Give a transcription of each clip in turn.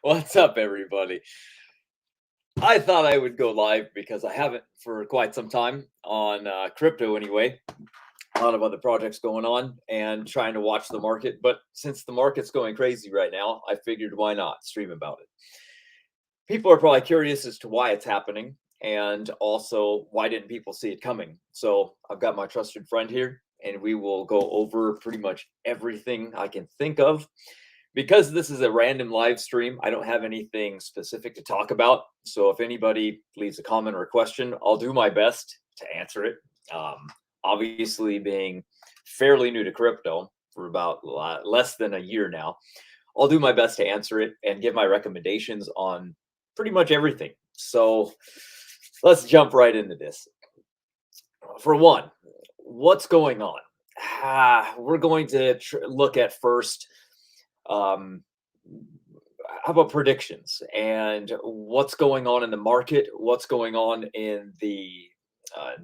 What's up, everybody? I thought I would go live because I haven't for quite some time on crypto anyway. A lot of other projects going on and trying to watch the market. But since the market's going crazy right now, I figured why not stream about it. People are probably curious as to why it's happening and also why didn't people see it coming. So I've got my trusted friend here and we will go over pretty much everything I can think of. Because this is a random live stream, I don't have anything specific to talk about. So if anybody leaves a comment or a question, I'll do my best to answer it. Um, Obviously, being fairly new to crypto for about less than a year now, I'll do my best to answer it and give my recommendations on pretty much everything. So let's jump right into this. For one, what's going on? We're going to look at first um, how about predictions and what's going on in the market? What's going on in the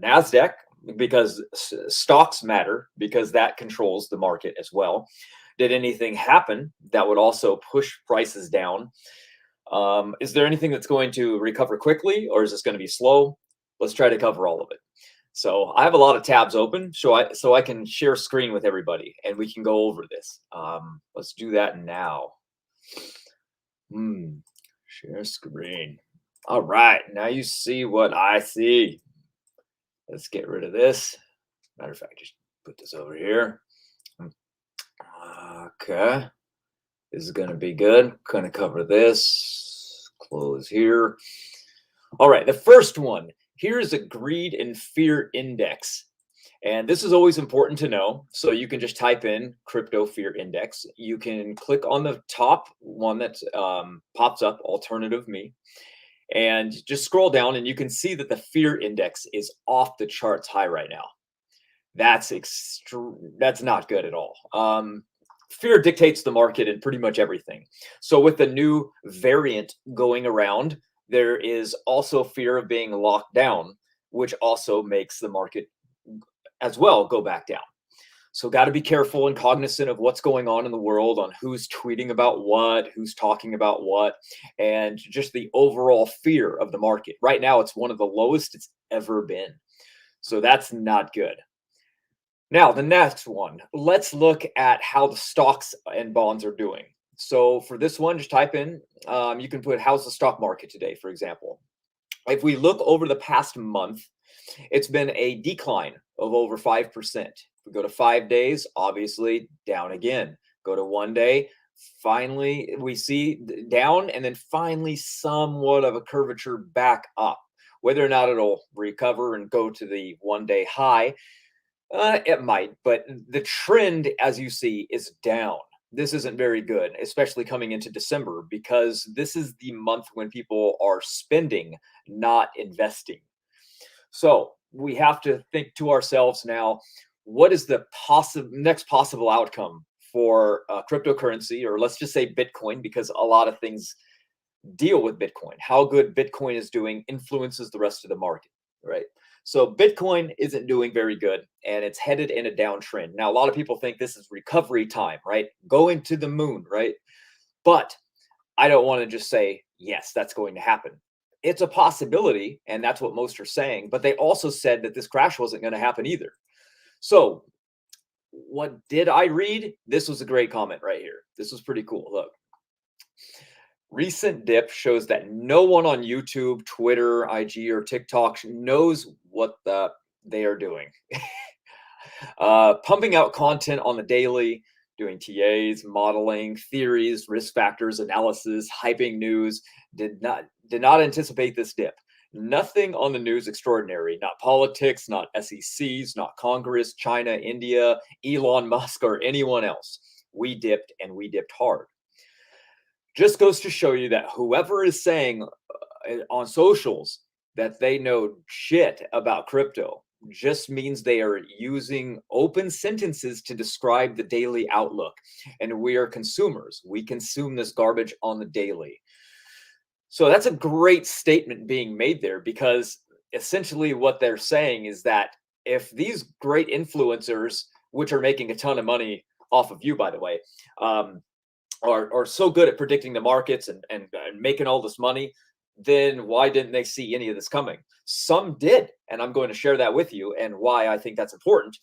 Nasdaq? Because stocks matter because that controls the market as well. Did anything happen that would also push prices down? Is there anything that's going to recover quickly, or is this going to be slow? Let's try to cover all of it. So I have a lot of tabs open, so I can share screen with everybody, and we can go over this. Let's do that now. Share screen. All right, now you see what I see. Let's get rid of this. Matter of fact, just put this over here. Okay, this is going to be good. Going to cover this. Close here. All right, the first one. Here's a greed and fear index. And this is always important to know. So you can just type in crypto fear index. You can click on the top one that pops up, alternative me, and just scroll down and you can see that the fear index is off the charts high right now. That's that's not good at all. Fear dictates the market and pretty much everything. So with the new variant going around, there is also fear of being locked down, which also makes the market as well go back down. So got to be careful and cognizant of what's going on in the world, on who's tweeting about what, who's talking about what, and just the overall fear of the market. Right now, it's one of the lowest it's ever been. So that's not good. Now, the next one, let's look at how the stocks and bonds are doing. So for this one, just type in, you can put how's the stock market today, for example. If we look over the past month, it's been a decline of over 5%. If we go to 5 days, obviously down again. Go to 1 day, finally we see down and then finally somewhat of a curvature back up. Whether or not it'll recover and go to the 1 day high, it might, but the trend, as you see, is down. This isn't very good, especially coming into December, because this is the month when people are spending, not investing. So we have to think to ourselves now, what is the next possible outcome for cryptocurrency, or let's just say Bitcoin, because a lot of things deal with Bitcoin. How good Bitcoin is doing influences the rest of the market, right? So Bitcoin isn't doing very good and it's headed in a downtrend. Now, a lot of people think this is recovery time, right? Going to the moon, right? But I don't want to just say, yes, that's going to happen. It's a possibility, and that's what most are saying. But they also said that this crash wasn't going to happen either. So what did I read? This was a great comment right here. This was pretty cool. Look. Recent dip shows that no one on YouTube, Twitter, IG, or TikTok knows what they are doing. Pumping out content on the daily, doing TAs, modeling, theories, risk factors, analysis, hyping news. Did not anticipate this dip. Nothing on the news extraordinary. Not politics, not SECs, not Congress, China, India, Elon Musk, or anyone else. We dipped and we dipped hard. Just goes to show you that whoever is saying on socials that they know shit about crypto just means they are using open sentences to describe the daily outlook. And we are consumers. We consume this garbage on the daily. So that's a great statement being made there, because essentially what they're saying is that if these great influencers, which are making a ton of money off of you, by the way, are so good at predicting the markets and making all this money, then why didn't they see any of this coming? Some did, and I'm going to share that with you and why I think that's important,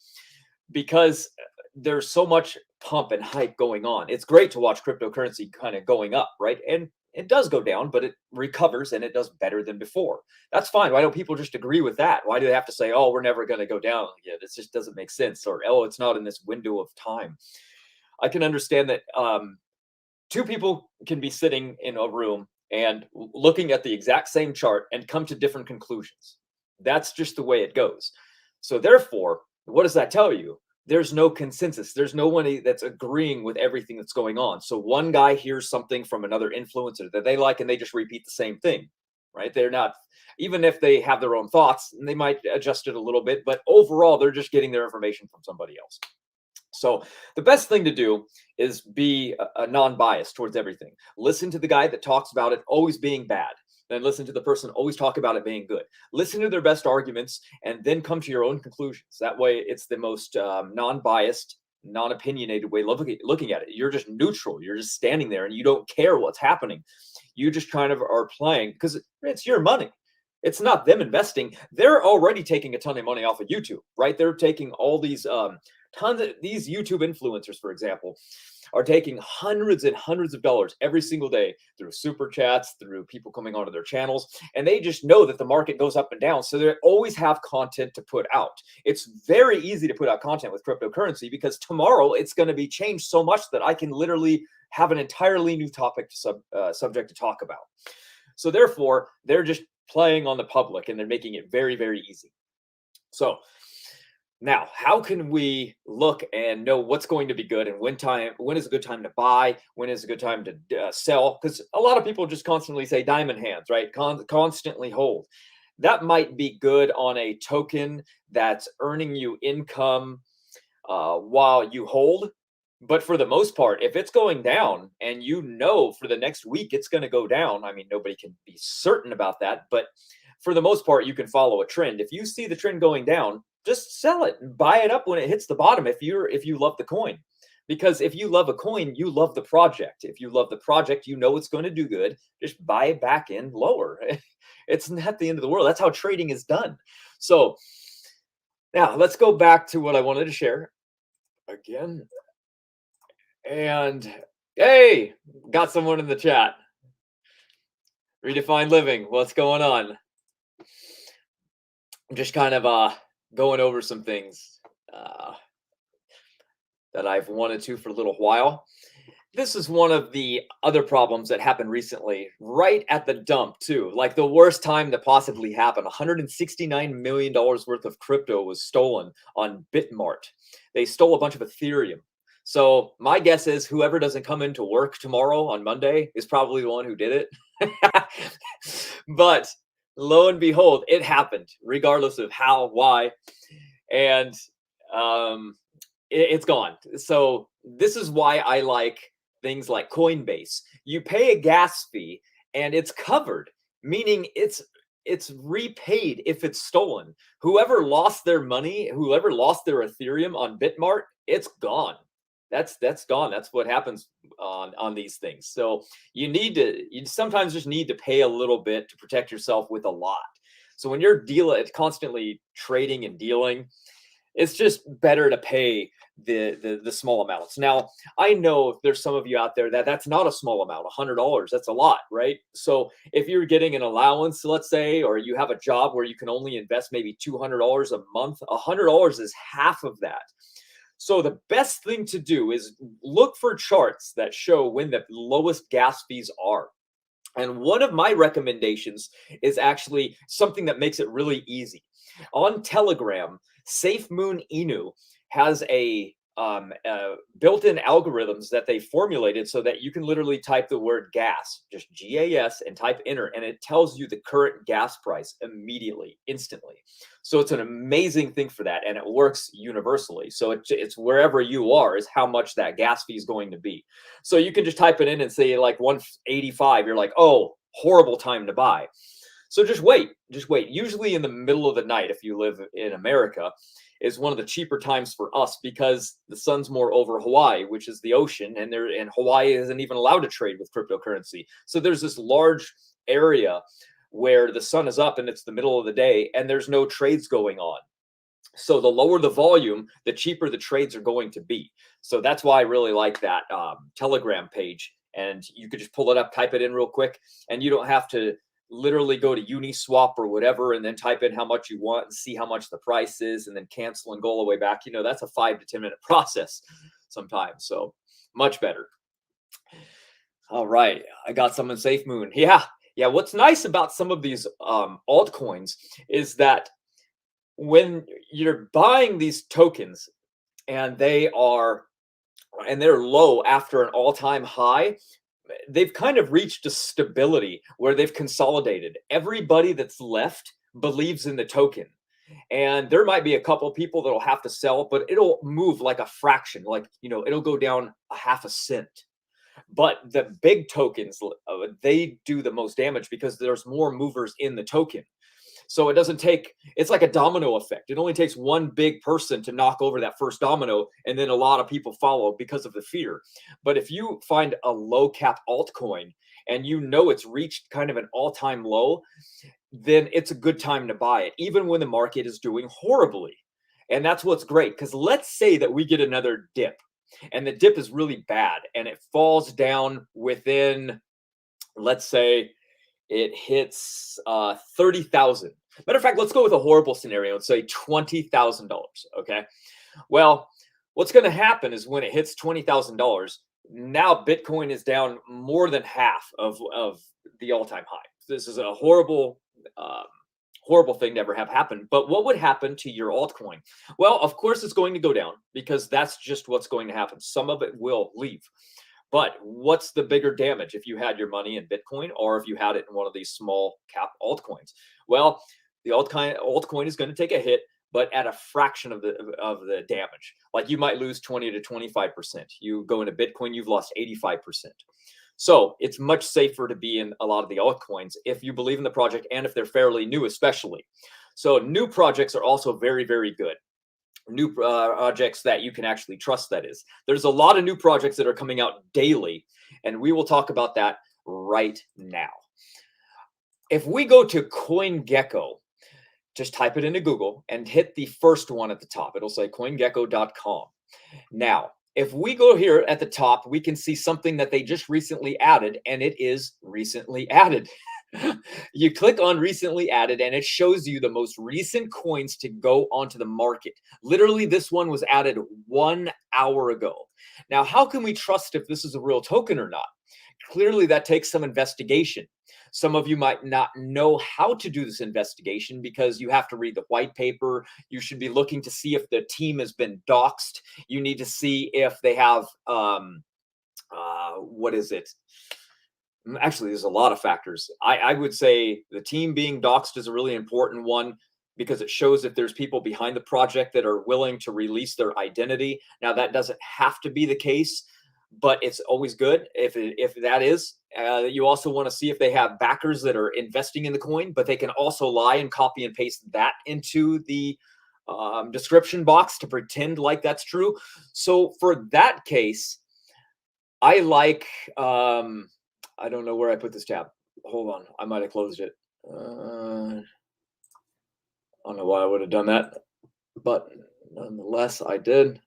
because there's so much pump and hype going on. It's great to watch cryptocurrency kind of going up, right? And it does go down, but it recovers and it does better than before. That's fine. Why don't people just agree with that? Why do they have to say, oh, we're never going to go down again? It just doesn't make sense. Or, oh, it's not in this window of time. I can understand that two people can be sitting in a room and looking at the exact same chart and come to different conclusions. That's just the way it goes. So therefore, what does that tell you? There's no consensus. There's no one that's agreeing with everything that's going on. So one guy hears something from another influencer that they like and they just repeat the same thing, right? They're not, even if they have their own thoughts, they might adjust it a little bit, but overall, they're just getting their information from somebody else. So the best thing to do is be a non-biased towards everything. Listen to the guy that talks about it always being bad. Then listen to the person always talk about it being good. Listen to their best arguments and then come to your own conclusions. That way it's the most non-biased, non-opinionated way of looking at it. You're just neutral. You're just standing there and you don't care what's happening. You just kind of are playing because it's your money. It's not them investing. They're already taking a ton of money off of YouTube, right? They're taking all these tons of these YouTube influencers, for example, are taking hundreds and hundreds of dollars every single day through super chats, through people coming onto their channels, and they just know that the market goes up and down, so they always have content to put out. It's very easy to put out content with cryptocurrency because tomorrow it's going to be changed so much that I can literally have an entirely new topic to subject to talk about. So therefore, they're just playing on the public and they're making it very, very easy. So now, how can we look and know what's going to be good and when is a good time to buy, when is a good time to sell? Because a lot of people just constantly say diamond hands, right? Constantly hold. That might be good on a token that's earning you income while you hold. But for the most part, if it's going down and you know for the next week it's going to go down, I mean, nobody can be certain about that. But for the most part, you can follow a trend. If you see the trend going down, just sell it and buy it up when it hits the bottom if you love the coin. Because if you love a coin, you love the project. If you love the project, you know it's going to do good. Just buy it back in lower. It's not the end of the world. That's how trading is done. So now let's go back to what I wanted to share again. And hey, got someone in the chat. Redefined Living, what's going on? I'm just kind of going over some things that I've wanted to for a little while. This is one of the other problems that happened recently, right at the dump too. Like the worst time to possibly happen. $169 million worth of crypto was stolen on Bitmart. They stole a bunch of Ethereum. So my guess is whoever doesn't come into work tomorrow on Monday is probably the one who did it. But lo and behold, it happened, regardless of how, why, and it's gone. So this is why I like things like Coinbase. You pay a gas fee and it's covered, meaning it's repaid if it's stolen. Whoever lost their money, whoever lost their Ethereum on Bitmart, it's gone. That's gone. That's what happens on these things. So you sometimes just need to pay a little bit to protect yourself with a lot. So when you're constantly trading and dealing, it's just better to pay the small amounts. Now, I know there's some of you out there that's not a small amount, $100. That's a lot, right? So if you're getting an allowance, let's say, or you have a job where you can only invest maybe $200 a month, $100 is half of that. So the best thing to do is look for charts that show when the lowest gas fees are. And one of my recommendations is actually something that makes it really easy. On Telegram, Safemoon Inu has a built-in algorithms that they formulated so that you can literally type the word gas, just GAS, and type enter, and it tells you the current gas price immediately, instantly. So it's an amazing thing for that, and it works universally. So it's wherever you are is how much that gas fee is going to be. So you can just type it in and say like 185. You're like, oh, horrible time to buy. So just wait. Usually in the middle of the night, if you live in America, is one of the cheaper times for us because the sun's more over Hawaii, which is the ocean, and Hawaii isn't even allowed to trade with cryptocurrency. So there's this large area where the sun is up and it's the middle of the day and there's no trades going on. So the lower the volume, the cheaper the trades are going to be. So that's why I really like that Telegram page. And you could just pull it up, type it in real quick, and you don't have to literally go to Uniswap or whatever and then type in how much you want and see how much the price is and then cancel and go all the way back. You know, that's a 5 to 10 minute process sometimes. So much better. All right. I got some in Safemoon. Yeah. Yeah. What's nice about some of these altcoins is that when you're buying these tokens and they're low after an all-time high, they've kind of reached a stability where they've consolidated. Everybody that's left believes in the token. And there might be a couple of people that'll have to sell, but it'll move like a fraction, like, you know, it'll go down a half a cent. But the big tokens, they do the most damage because there's more movers in the token. So it doesn't take, it's like a domino effect. It only takes one big person to knock over that first domino, and then a lot of people follow because of the fear. But if you find a low cap altcoin and you know it's reached kind of an all-time low, then it's a good time to buy it, even when the market is doing horribly. And that's what's great, because let's say that we get another dip, and the dip is really bad, and it falls down within, let's say, it hits 30,000. Matter of fact, let's go with a horrible scenario and say $20,000. Okay. Well, what's going to happen is when it hits $20,000, now Bitcoin is down more than half of the all-time high. This is a horrible, horrible thing to ever have happen. But what would happen to your altcoin? Well, of course, it's going to go down because that's just what's going to happen. Some of it will leave. But what's the bigger damage if you had your money in Bitcoin or if you had it in one of these small cap altcoins? Well, the altcoin is going to take a hit, but at a fraction of the damage. Like you might lose 20 to 25%. You go into Bitcoin, you've lost 85%. So it's much safer to be in a lot of the altcoins if you believe in the project and if they're fairly new, especially. So new projects are also very, very good. New projects that you can actually trust, that is. There's a lot of new projects that are coming out daily, and we will talk about that right now. If we go to CoinGecko, just type it into Google and hit the first one at the top. It'll say coingecko.com. Now, if we go here at the top, we can see something that they just recently added, and it is recently added. You click on recently added and it shows you the most recent coins to go onto the market. Literally, this one was added 1 hour ago. Now, how can we trust if this is a real token or not? Clearly, that takes some investigation. Some of you might not know how to do this investigation because you have to read the white paper. You should be looking to see if the team has been doxxed. You need to see if they have, what is it? Actually, there's a lot of factors. I would say the team being doxxed is a really important one because it shows if there's people behind the project that are willing to release their identity. Now, that doesn't have to be the case, but it's always good if that is. You also want to see if they have backers that are investing in the coin, but they can also lie and copy and paste that into the description box to pretend like that's true. So for that case, I like... I don't know where I put this tab. Hold on. I might have closed it. I don't know why I would have done that, but nonetheless, I did.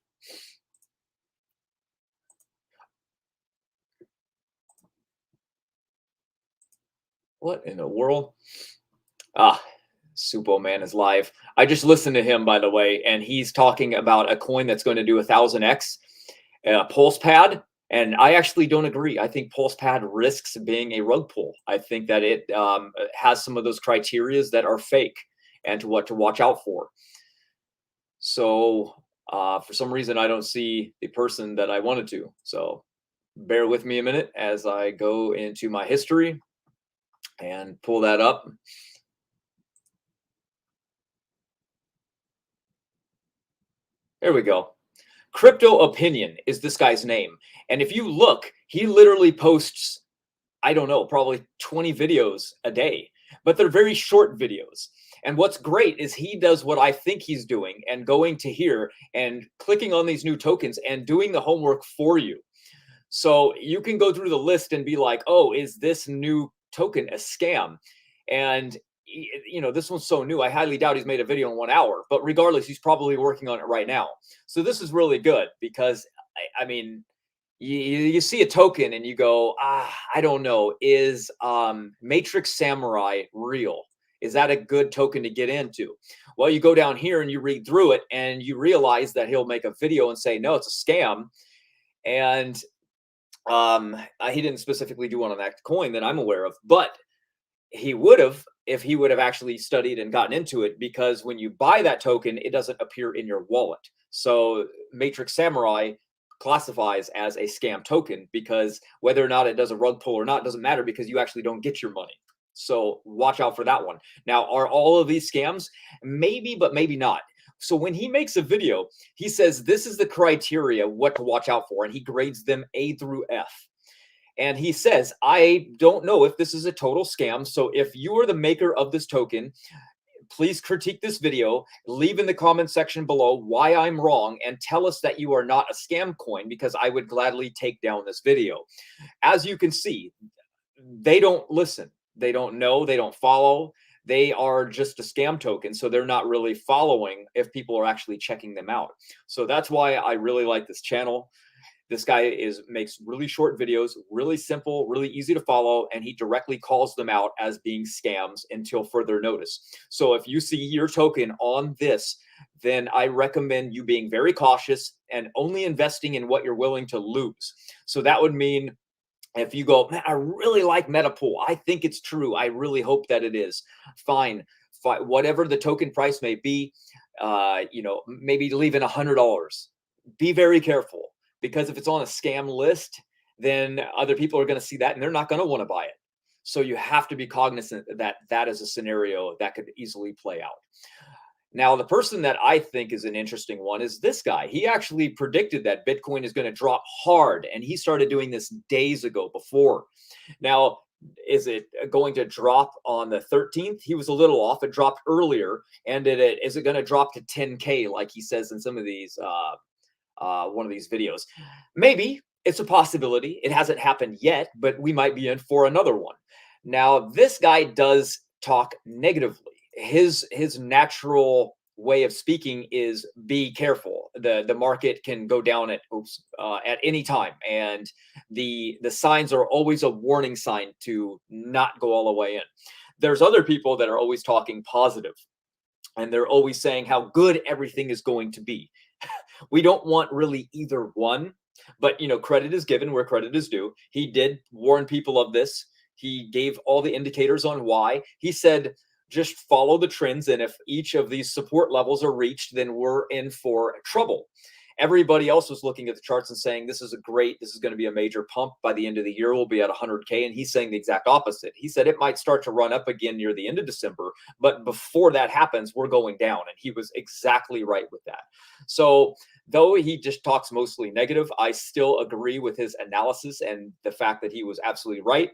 What in the world? Supo Man is live. I just listened to him, by the way, and he's talking about a coin that's going to do 1000x, Pulse Pad. And I actually don't agree. I think PulsePad risks being a rug pull. I think that it has some of those criterias that are fake and to what to watch out for. So for some reason, I don't see the person that I wanted to. So bear with me a minute as I go into my history and pull that up. There we go. Crypto Opinion is this guy's name. And if you look, he literally posts, I don't know, probably 20 videos a day, but they're very short videos. And what's great is he does what I think he's doing and going to here and clicking on these new tokens and doing the homework for you. So you can go through the list and be like, oh, is this new token a scam? And this one's so new. I highly doubt he's made a video in 1 hour, but regardless, he's probably working on it right now. So this is really good because I mean, you see a token and you go, I don't know, is Matrix Samurai real? Is that a good token to get into? Well, you go down here and you read through it and you realize that he'll make a video and say, no, it's a scam. And he didn't specifically do one on that coin that I'm aware of, but he would have if he would have actually studied and gotten into it, because when you buy that token, it doesn't appear in your wallet. So Matrix Samurai classifies as a scam token, because whether or not it does a rug pull or not doesn't matter, because you actually don't get your money. So watch out for that one. Now, are all of these scams? Maybe, but maybe not. So when he makes a video, he says this is the criteria what to watch out for, and he grades them A through F. And he says, I don't know if this is a total scam. So if you are the maker of this token, please critique this video, leave in the comment section below why I'm wrong, and tell us that you are not a scam coin, because I would gladly take down this video. As you can see, they don't listen. They don't know. They don't follow. They are just a scam token. So they're not really following if people are actually checking them out. So that's why I really like this channel. This guy makes really short videos, really simple, really easy to follow, and he directly calls them out as being scams until further notice. So if you see your token on this, then I recommend you being very cautious and only investing in what you're willing to lose. So that would mean if you go, man, I really like Metapool, I think it's true, I really hope that it is, fine. Whatever the token price may be, maybe leave in $100. Be very careful. Because if it's on a scam list, then other people are going to see that and they're not going to want to buy it. So you have to be cognizant that that is a scenario that could easily play out. Now, the person that I think is an interesting one is this guy. He actually predicted that Bitcoin is going to drop hard, and he started doing this days ago before. Now, is it going to drop on the 13th? He was a little off. It dropped earlier. And is it going to drop to 10K like he says in some of these one of these videos? Maybe. It's a possibility. It hasn't happened yet, but we might be in for another one. Now, this guy does talk negatively. His natural way of speaking is be careful. The market can go down at any time, and the signs are always a warning sign to not go all the way in. There's other people that are always talking positive, and they're always saying how good everything is going to be. We don't want really either one, but credit is given where credit is due. He did warn people of this. He gave all the indicators on why. He said, just follow the trends, and if each of these support levels are reached, then we're in for trouble. Everybody else was looking at the charts and saying, this is going to be a major pump. By the end of the year, we'll be at 100K. And he's saying the exact opposite. He said it might start to run up again near the end of December, but before that happens, we're going down. And he was exactly right with that. So though he just talks mostly negative, I still agree with his analysis, and the fact that he was absolutely right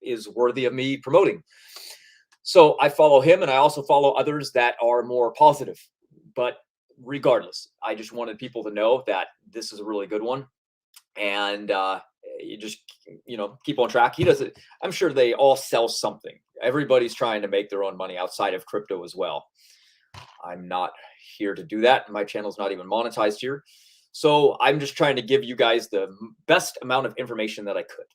is worthy of me promoting. So I follow him, and I also follow others that are more positive. But regardless, I just wanted people to know that this is a really good one, and you just keep on track. He does it. I'm sure they all sell something. Everybody's trying to make their own money outside of crypto as well. I'm not here to do that. My channel's not even monetized here, so I'm just trying to give you guys the best amount of information that I could.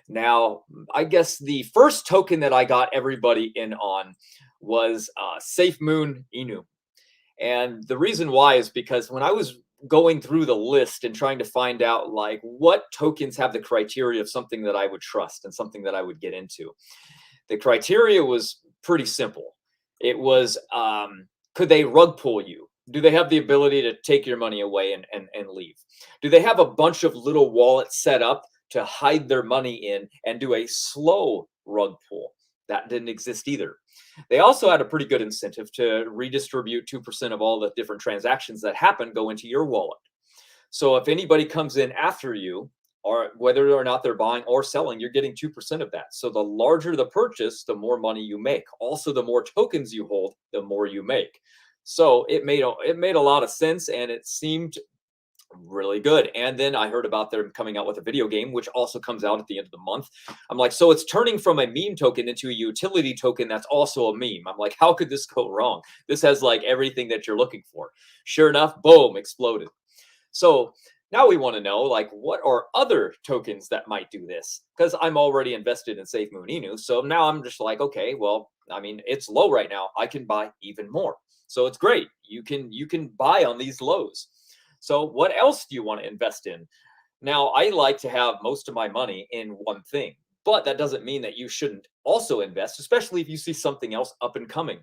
Now, I guess the first token that I got everybody in on was Safemoon Inu. And the reason why is because when I was going through the list and trying to find out like what tokens have the criteria of something that I would trust and something that I would get into, the criteria was pretty simple. It was, could they rug pull you? Do they have the ability to take your money away and leave? Do they have a bunch of little wallets set up to hide their money in and do a slow rug pull? That didn't exist either. They also had a pretty good incentive to redistribute 2% of all the different transactions that happen go into your wallet. So if anybody comes in after you or whether or not they're buying or selling, you're getting 2% of that. So the larger the purchase, the more money you make. Also, the more tokens you hold, the more you make. So it made a lot of sense, and it seemed really good. And then I heard about them coming out with a video game, which also comes out at the end of the month. I'm like, so it's turning from a meme token into a utility token that's also a meme. I'm like, how could this go wrong? This has like everything that you're looking for. Sure enough, boom, exploded. So now we want to know, like, what are other tokens that might do this? Because I'm already invested in Safemoon Inu. So now I'm just like, okay, well, I mean, it's low right now. I can buy even more. So it's great. You can buy on these lows. So what else do you want to invest in? Now, I like to have most of my money in one thing, but that doesn't mean that you shouldn't also invest, especially if you see something else up and coming.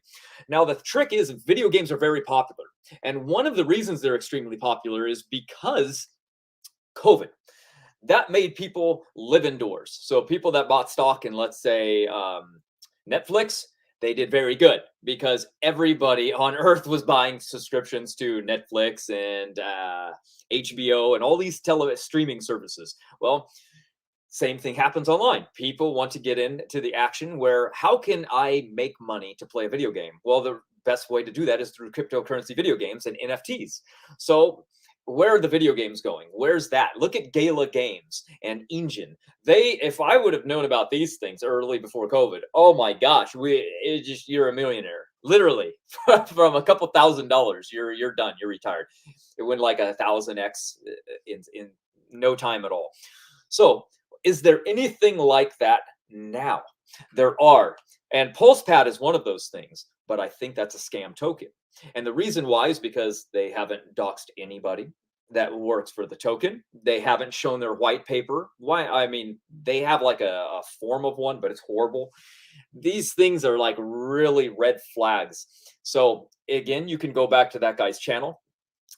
Now, the trick is video games are very popular. And one of the reasons they're extremely popular is because COVID. That made people live indoors. So people that bought stock in, let's say, Netflix, they did very good because everybody on earth was buying subscriptions to Netflix and HBO and all these streaming services. Well, same thing happens online. People want to get into the action where how can I make money to play a video game? Well, the best way to do that is through cryptocurrency video games and NFTs. So where are the video games going? Where's that? Look at Gala Games and Engine. If I would have known about these things early before COVID, oh my gosh, you're a millionaire. Literally, from a couple $1,000s, you're done. You're retired. It went like 1,000x in no time at all. So, is there anything like that now? There are, and PulsePad is one of those things. But I think that's a scam token. And the reason why is because they haven't doxed anybody that works for the token. They haven't shown their white paper. Why? I mean, they have like a form of one, but it's horrible. These things are like really red flags. So again, you can go back to that guy's channel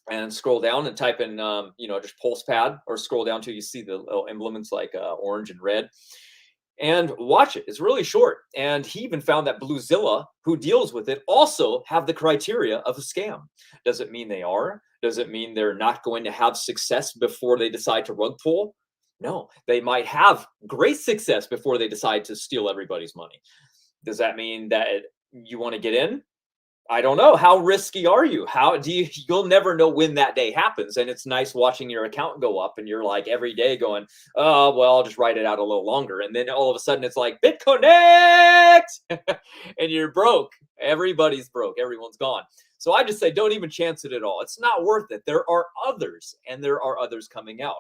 and scroll down and type in, just PulsePad, or scroll down till you see the little emblems like orange and red, and watch it. It's really short. And he even found that Bluezilla, who deals with it, also have the criteria of a scam. Does it mean they are? Does it mean they're not going to have success before they decide to rug pull? No, they might have great success before they decide to steal everybody's money. Does that mean that you want to get in? I don't know. How risky are you? How do you? You'll never know when that day happens. And it's nice watching your account go up, and you're like every day going, oh, well, I'll just write it out a little longer. And then all of a sudden it's like BitConnect and you're broke. Everybody's broke. Everyone's gone. So I just say, don't even chance it at all. It's not worth it. There are others, and there are others coming out.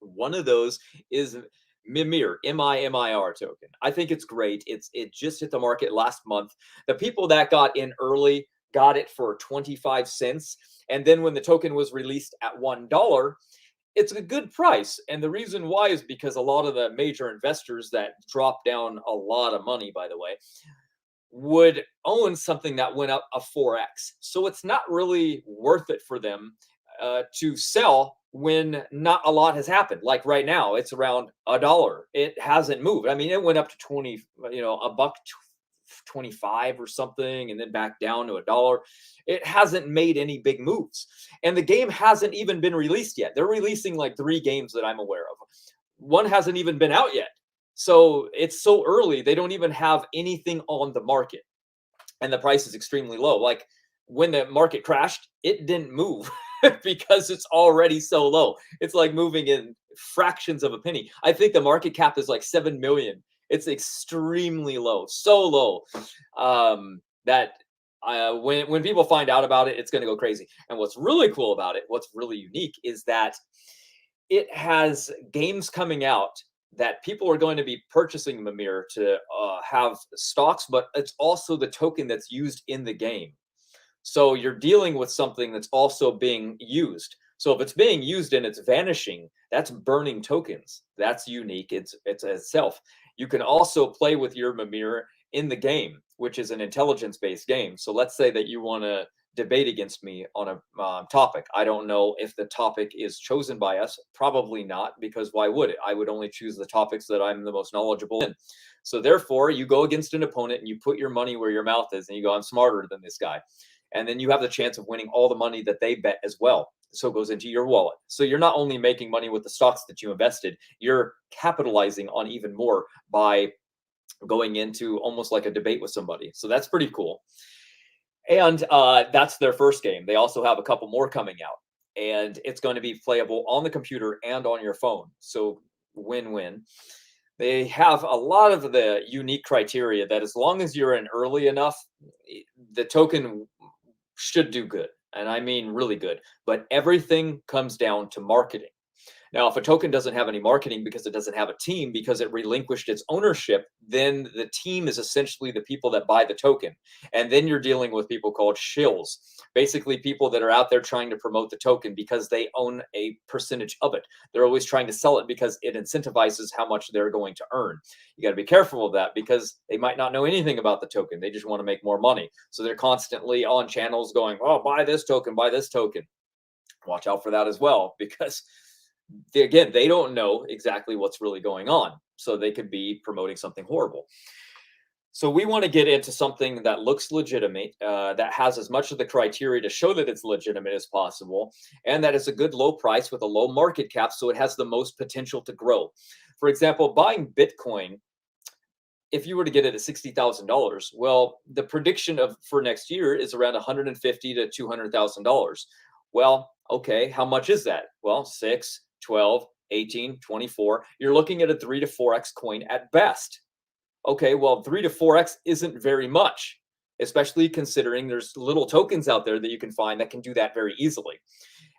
One of those is Mimir, Mimir token. I think it's great. It just hit the market last month. The people that got in early got it for 25 cents. And then when the token was released at $1, it's a good price. And the reason why is because a lot of the major investors that dropped down a lot of money, by the way, would own something that went up a 4x. So it's not really worth it for them to sell when not a lot has happened. Like right now, it's around $1. It hasn't moved. I mean, it went up to 20, a buck 25 or something, and then back down to $1. It hasn't made any big moves, and the game hasn't even been released yet. They're releasing like 3 games that I'm aware of. One hasn't even been out yet. So it's so early, they don't even have anything on the market. And the price is extremely low. Like when the market crashed, it didn't move because it's already so low. It's like moving in fractions of a penny. I think the market cap is like 7 million. It's extremely low, so low that when people find out about it, it's going to go crazy. And what's really cool about it, what's really unique, is that it has games coming out that people are going to be purchasing Mimir to have stocks, but it's also the token that's used in the game. So you're dealing with something that's also being used. So if it's being used and it's vanishing, that's burning tokens. That's unique. It's itself. You can also play with your Mimir in the game, which is an intelligence-based game. So let's say that you want to debate against me on a topic. I don't know if the topic is chosen by us. Probably not, because why would it? I would only choose the topics that I'm the most knowledgeable in. So therefore, you go against an opponent and you put your money where your mouth is, and you go, I'm smarter than this guy. And then you have the chance of winning all the money that they bet as well. so it goes into your wallet. So you're not only making money with the stocks that you invested, you're capitalizing on even more by going into almost like a debate with somebody. So that's pretty cool. And that's their first game. They also have a couple more coming out, and it's going to be playable on the computer and on your phone. So win-win. They have a lot of the unique criteria that as long as you're in early enough, the token should do good. And I mean really good. But everything comes down to marketing. Now, if a token doesn't have any marketing because it doesn't have a team, because it relinquished its ownership, then the team is essentially the people that buy the token. And then you're dealing with people called shills, basically people that are out there trying to promote the token because they own a percentage of it. They're always trying to sell it because it incentivizes how much they're going to earn. You got to be careful of that because they might not know anything about the token. They just want to make more money. So they're constantly on channels going, oh, buy this token, buy this token. Watch out for that as well, because again, they don't know exactly what's really going on. So they could be promoting something horrible. So we want to get into something that looks legitimate, that has as much of the criteria to show that it's legitimate as possible, and that is a good low price with a low market cap, so it has the most potential to grow. For example, buying Bitcoin, if you were to get it at $60,000, well, the prediction for next year is around $150,000 to $200,000. Well, okay, how much is that? Well, 6, 12, 18, 24. You're looking at a 3 to 4x coin at best. Okay, well, 3 to 4x isn't very much, especially considering there's little tokens out there that you can find that can do that very easily.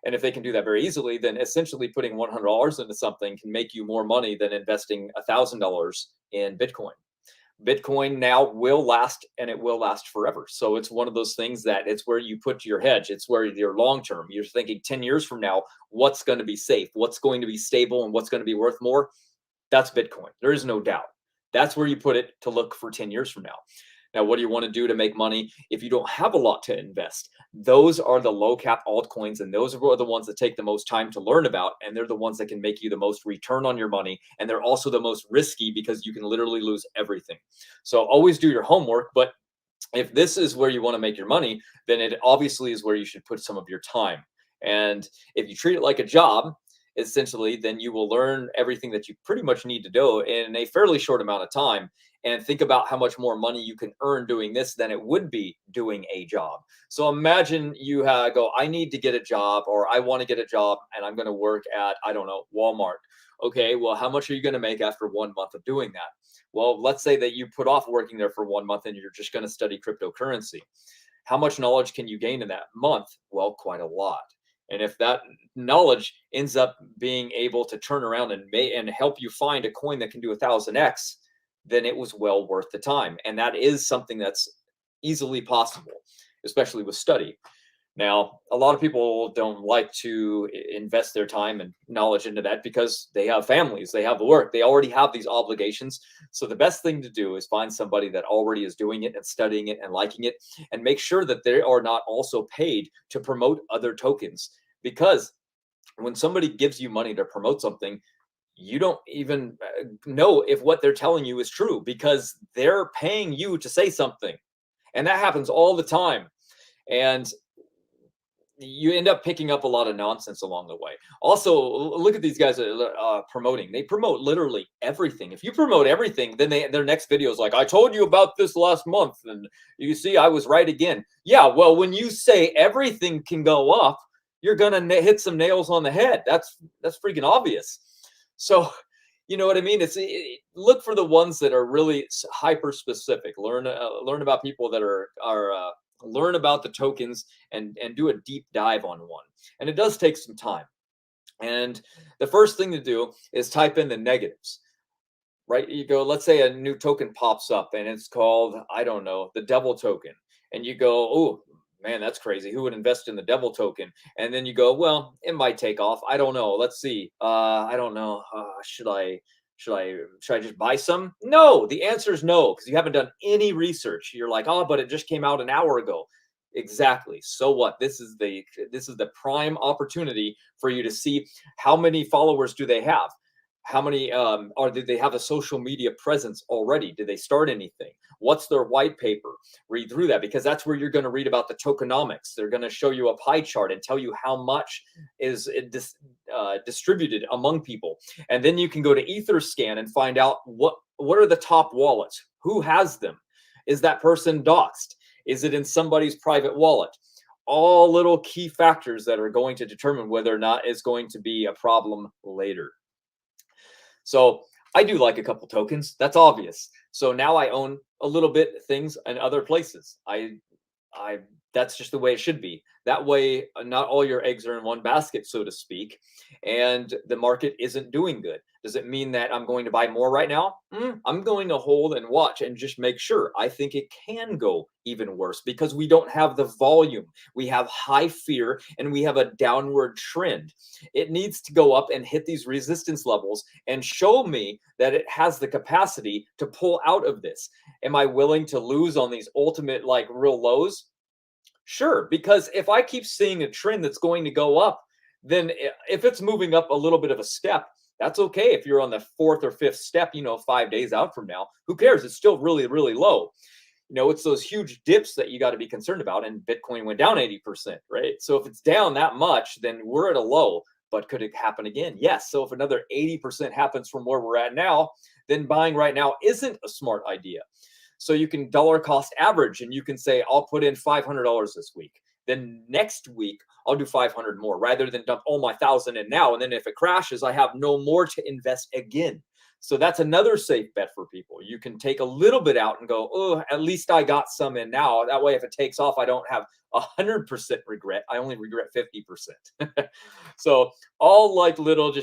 And if they can do that very easily, then essentially putting $100 into something can make you more money than investing $1,000 in Bitcoin. Bitcoin now will last, and it will last forever. So it's one of those things that it's where you put your hedge. It's where you're long term. You're thinking 10 years from now, what's going to be safe? What's going to be stable? And what's going to be worth more? That's Bitcoin. There is no doubt. That's where you put it to look for 10 years from now. Now, what do you want to do to make money if you don't have a lot to invest? Those are the low cap altcoins, and those are the ones that take the most time to learn about, and they're the ones that can make you the most return on your money, and they're also the most risky because you can literally lose everything. So always do your homework, but if this is where you want to make your money, then it obviously is where you should put some of your time. And if you treat it like a job, essentially, then you will learn everything that you pretty much need to do in a fairly short amount of time. And think about how much more money you can earn doing this than it would be doing a job. So imagine you go, I need to get a job, or I want to get a job, and I'm going to work at, I don't know, Walmart. Okay, well, how much are you going to make after 1 month of doing that? Well, let's say that you put off working there for 1 month and you're just going to study cryptocurrency. How much knowledge can you gain in that month? Well, quite a lot. And if that knowledge ends up being able to turn around and help you find a coin that can do 1000x, then it was well worth the time. And that is something that's easily possible, especially with study. Now, a lot of people don't like to invest their time and knowledge into that because they have families, they have work, they already have these obligations. So the best thing to do is find somebody that already is doing it and studying it and liking it, and make sure that they are not also paid to promote other tokens. Because when somebody gives you money to promote something, you don't even know if what they're telling you is true because they're paying you to say something. And that happens all the time. And you end up picking up a lot of nonsense along the way. Also, look at these guys promoting. They promote literally everything. If you promote everything, then their next video is like, I told you about this last month, and you see, I was right again. Yeah, well, when you say everything can go up, you're gonna hit some nails on the head. That's freaking obvious. So, you know what I mean? Look for the ones that are really hyper specific. Learn about people that are learn about the tokens and do a deep dive on one. And it does take some time. And the first thing to do is type in the negatives, right? You go, let's say a new token pops up and it's called, I don't know, the devil token. And you go, oh man, that's crazy. Who would invest in the devil token? And then you go, well, it might take off. I don't know. Let's see. I don't know. Should I just buy some? No, the answer is no, because you haven't done any research. You're like, oh, but it just came out an hour ago. Exactly. So what? This is the prime opportunity for you to see how many followers do they have. How many did they have a social media presence already? Did they start anything? What's their white paper? Read through that, because that's where you're going to read about the tokenomics. They're going to show you a pie chart and tell you how much is distributed among people. And then you can go to Etherscan and find out what are the top wallets? Who has them? Is that person doxed? Is it in somebody's private wallet? All little key factors that are going to determine whether or not it's going to be a problem later. So I do like a couple tokens. That's obvious. So now I own a little bit things in other places. I that's just the way it should be. That way, not all your eggs are in one basket, so to speak, and the market isn't doing good. Does it mean that I'm going to buy more right now? I'm going to hold and watch and just make sure. I think it can go even worse because we don't have the volume. We have high fear and we have a downward trend. It needs to go up and hit these resistance levels and show me that it has the capacity to pull out of this. Am I willing to lose on these ultimate, like, real lows? Sure, because if I keep seeing a trend that's going to go up, then if it's moving up a little bit of a step, that's okay. If you're on the fourth or fifth step, 5 days out from now, who cares? It's still really, really low. It's those huge dips that you got to be concerned about. And Bitcoin went down 80%, right? So if it's down that much, then we're at a low. But could it happen again? Yes. So if another 80% happens from where we're at now, then buying right now isn't a smart idea. So you can dollar cost average and you can say, I'll put in $500 this week. Then next week, I'll do 500 more rather than dump all my 1,000 in now. And then if it crashes, I have no more to invest again. So that's another safe bet for people. You can take a little bit out and go, oh, at least I got some in now. That way, if it takes off, I don't have 100% regret. I only regret 50%. So all like little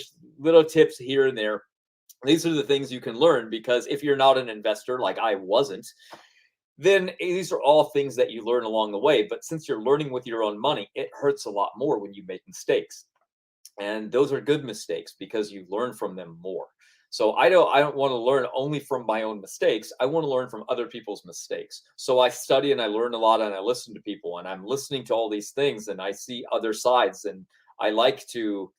tips here and there. These are the things you can learn, because if you're not an investor like I wasn't, then these are all things that you learn along the way. But since you're learning with your own money, it hurts a lot more when you make mistakes. And those are good mistakes because you learn from them more. So I don't want to learn only from my own mistakes. I want to learn from other people's mistakes. So I study and I learn a lot and I listen to people, and I'm listening to all these things and I see other sides, and I like to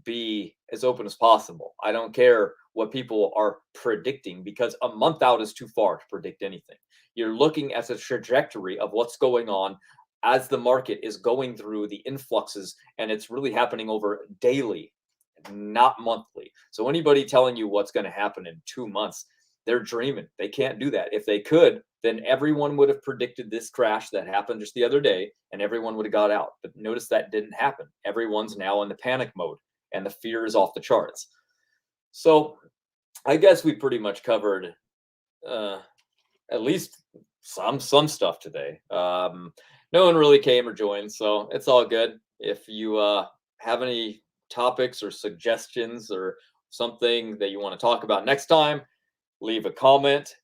be as open as possible. I don't care what people are predicting, because a month out is too far to predict anything. You're looking at the trajectory of what's going on as the market is going through the influxes, and it's really happening over daily, not monthly. So anybody telling you what's going to happen in 2 months, they're dreaming. They can't do that. If they could, then everyone would have predicted this crash that happened just the other day, and everyone would have got out. But notice that didn't happen. Everyone's now in the panic mode, and the fear is off the charts. So I guess we pretty much covered at least some stuff today. No one really came or joined, so it's all good. If you have any topics or suggestions or something that you want to talk about next time, leave a comment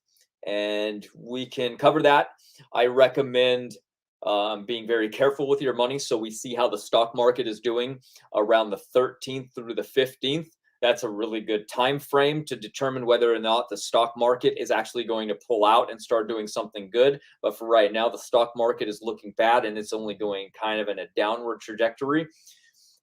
and we can cover that. I recommend being very careful with your money, so we see how the stock market is doing around the 13th through the 15th. That's a really good time frame to determine whether or not the stock market is actually going to pull out and start doing something good. But for right now, the stock market is looking bad and it's only going kind of in a downward trajectory.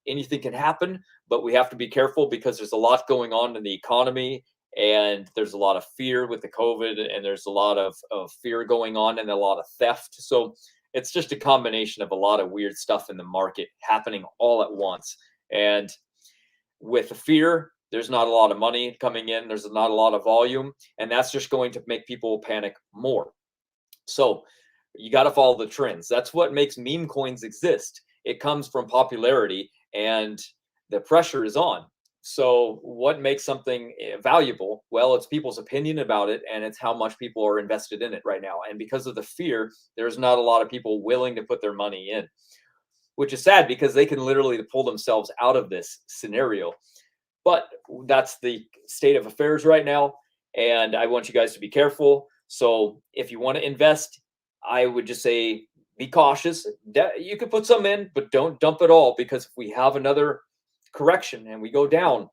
Anything can happen, but we have to be careful because there's a lot going on in the economy, and there's a lot of fear with the COVID, and there's a lot of fear going on and a lot of theft. So it's just a combination of a lot of weird stuff in the market happening all at once. And with the fear, there's not a lot of money coming in. There's not a lot of volume, and that's just going to make people panic more. So you got to follow the trends. That's what makes meme coins exist. It comes from popularity, and the pressure is on. So what makes something valuable? Well, it's people's opinion about it, and it's how much people are invested in it right now. And because of the fear, there's not a lot of people willing to put their money in, which is sad because they can literally pull themselves out of this scenario. But that's the state of affairs right now, and I want you guys to be careful. So if you want to invest, I would just say be cautious. You can put some in, but don't dump it all, because if we have another correction and we go down,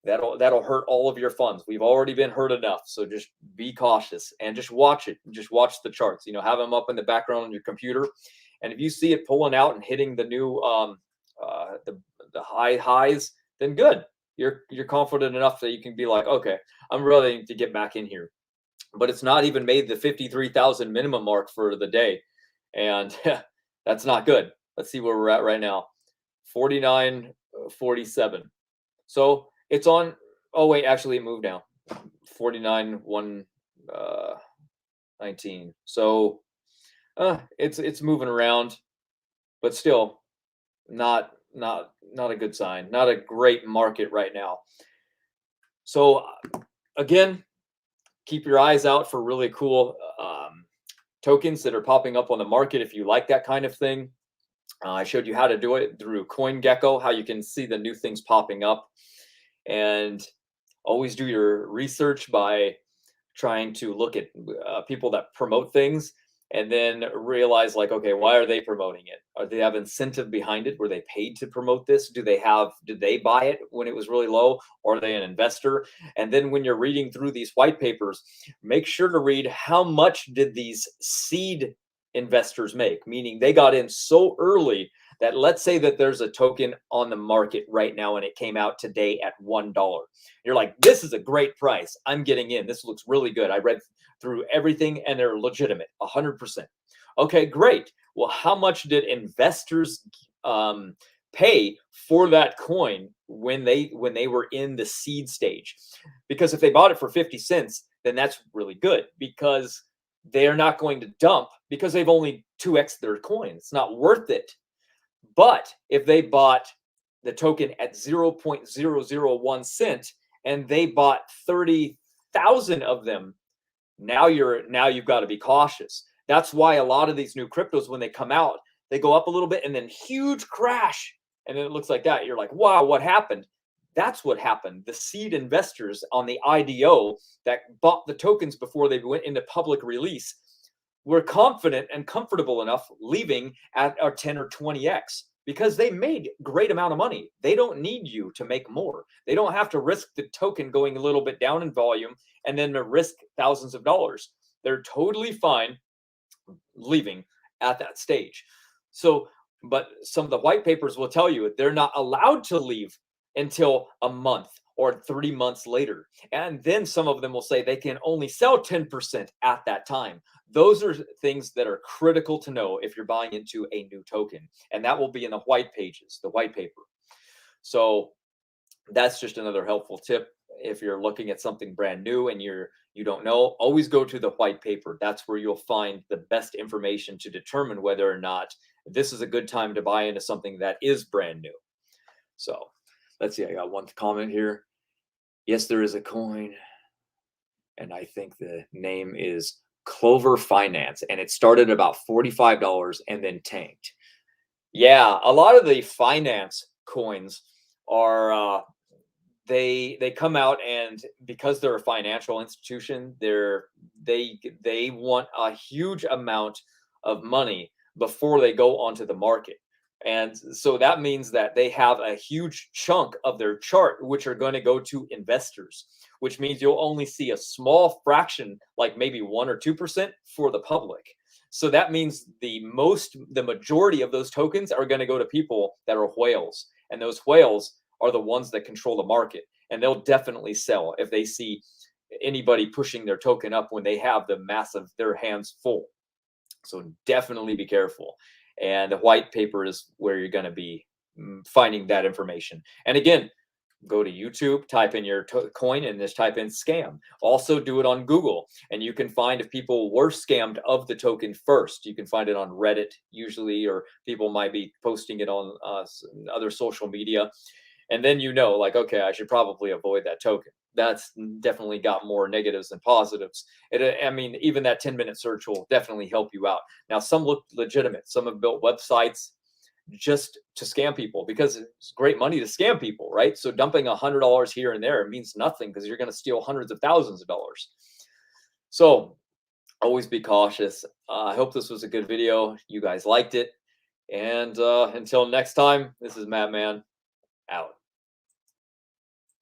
that'll hurt all of your funds. We've already been hurt enough, so just be cautious and just watch it. Just watch the charts. Have them up in the background on your computer, and if you see it pulling out and hitting the new the high highs, then good. you're confident enough that you can be like, okay, I'm ready to get back in here. But it's not even made the 53,000 minimum mark for the day, and that's not good. Let's see where we're at right now. 49.47. So it's on. Oh wait, actually it moved down. 49.119. So it's moving around, but still not a good sign. Not a great market right now. So again, keep your eyes out for really cool tokens that are popping up on the market if you like that kind of thing. I showed you how to do it through CoinGecko, how you can see the new things popping up. And always do your research by trying to look at people that promote things and then realize like, okay, why are they promoting it? Are they have incentive behind it? Were they paid to promote this? Did they buy it when it was really low? Or are they an investor? And then when you're reading through these white papers, make sure to read how much did these seed investors make, meaning they got in so early that let's say that there's a token on the market right now and it came out today at $1. You're like, this is a great price. I'm getting in. This looks really good. I read through everything and they're legitimate, 100%. Okay, great. Well, how much did investors pay for that coin when they were in the seed stage? Because if they bought it for 50 cents, then that's really good because they're not going to dump because they've only 2x their coin. It's not worth it. But if they bought the token at 0.001 cent and they bought 30,000 of them, now you've got to be cautious. That's why a lot of these new cryptos, when they come out, they go up a little bit and then huge crash. And then it looks like that. You're like, wow, what happened? That's what happened. The seed investors on the IDO that bought the tokens before they went into public release were confident and comfortable enough leaving at a 10 or 20x because they made great amount of money. They don't need you to make more. They don't have to risk the token going a little bit down in volume and then risk thousands of dollars. They're totally fine leaving at that stage. So, but some of the white papers will tell you they're not allowed to leave until a month or 3 months later. And then some of them will say they can only sell 10% at that time. Those are things that are critical to know if you're buying into a new token. And that will be in the white pages, the white paper. So that's just another helpful tip. If you're looking at something brand new and you don't know, always go to the white paper. That's where you'll find the best information to determine whether or not this is a good time to buy into something that is brand new. So let's see, I got one comment here. Yes, there is a coin, and I think the name is Clover Finance, and it started about $45 and then tanked. Yeah, a lot of the finance coins are they come out, and because they're a financial institution, they want a huge amount of money before they go onto the market. And so that means that they have a huge chunk of their chart, which are going to go to investors, which means you'll only see a small fraction, like maybe 1 or 2% for the public. So that means the majority of those tokens are going to go to people that are whales. And those whales are the ones that control the market. And they'll definitely sell if they see anybody pushing their token up when they have their hands full. So definitely be careful. And the white paper is where you're going to be finding that information. And again, go to YouTube, type in your coin, and just type in scam. Also do it on Google, and you can find if people were scammed of the token first. You can find it on Reddit usually, or people might be posting it on other social media. And then like, okay, I should probably avoid that token. That's definitely got more negatives than positives. I mean, even that 10-minute search will definitely help you out. Now, some look legitimate. Some have built websites just to scam people because it's great money to scam people, right? So dumping $100 here and there means nothing because you're going to steal hundreds of thousands of dollars. So always be cautious. I hope this was a good video. You guys liked it. And until next time, this is Madman out.